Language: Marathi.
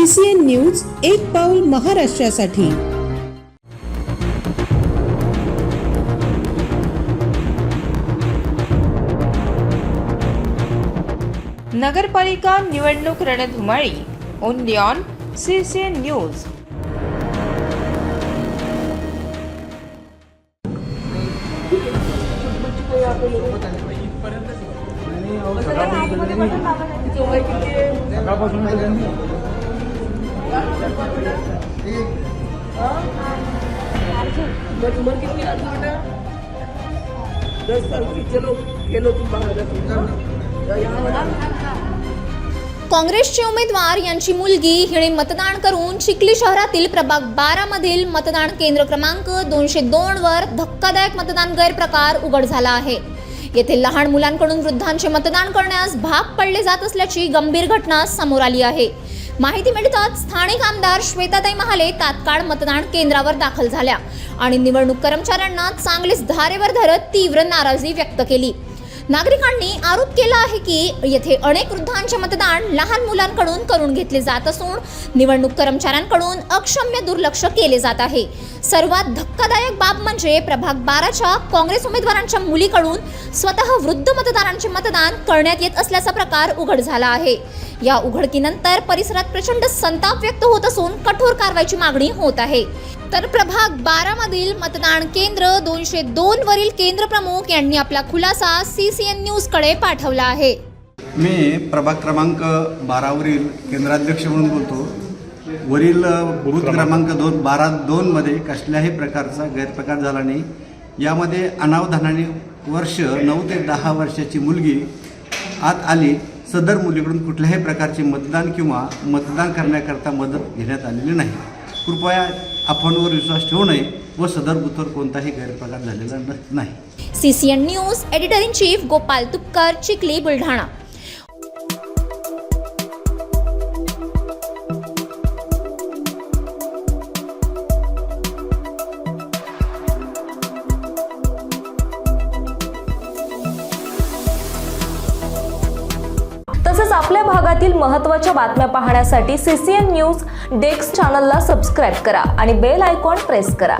CCN न्यूज, एक पाऊल महाराष्ट्रासाठी। नगरपालिका निवडणूक रणधुमाळी ओनली ऑन CCN न्यूज। काँग्रेसचे उमेदवार यांची मुलगी हिने मतदान करून चिखली शहरातील प्रभाग 12 मधील मतदान केंद्र क्रमांक 202 वर धक्कादायक मतदान गैरप्रकार उघड झाला आहे। येथे लहान मुलांकडून वृद्धांचे मतदान करण्यास भाग पडले जात असल्याची गंभीर घटना समोर आली आहे। माहिती मिळताच स्थानिक आमदार श्वेताताई महाले तात्काळ मतदान केंद्रावर दाखल झाल्या आणि निवडणूक कर्मचाऱ्यांना चांगलेच धारेवर धरत तीव्र नाराजी व्यक्त केली। नागरिकांनी आरोप केला आहे की येथे अनेक वृद्धांचे मतदान लहान मुलांकडून करून घेतले जात असून निवडणूक कर्मचाऱ्यांकडून अक्षम्य दुर्लक्ष केले जात आहे। सर्वात धक्कादायक बाब म्हणजे प्रभाग 12च्या काँग्रेस उमेदवारांच्या मुलीकडून स्वतः वृद्ध मतदारांचे मतदान करण्यात येत असल्याचा प्रकार उघड झाला आहे। या उघडकीनंतर परिसरात प्रचंड संताप व्यक्त होत असून कठोर कारवाईची मागणी होत आहे। तर प्रभाग 12 मधील मतदान केंद्र 202 वरील केंद्र प्रमुख यांनी आपला खुलासा CCN न्यूज कडे पाठवला आहे। मी प्रभाग क्रमांक 12 वरील केंद्राध्यक्ष म्हणून बोलतो। वरील बूथ क्रमांक 2 मध्ये कसल्याही प्रकारचा गैरप्रकार झाला नाही। यामध्ये अनावधानाने 9 ते 10 वर्षाची मुलगी आत आली। सदर मुलीकडून कुठल्याही प्रकारचे मतदान किंवा मतदान करण्याकरता मदत घेण्यात आलेली नाही। कृपया अफवांवर विश्वास ठेवू नये व सदर बूथवर कोणताही गैरप्रकार झालेला नाही। CCN news editor in chief Gopal Tupkar, Chikhli, Buldhana. तसेच आपल्या भागातील महत्त्वाच्या बातम्या पाहण्यासाठी CCN न्यूज डेस्क चॅनलला सबस्क्राइब करा आणि बेल आयकॉन प्रेस करा।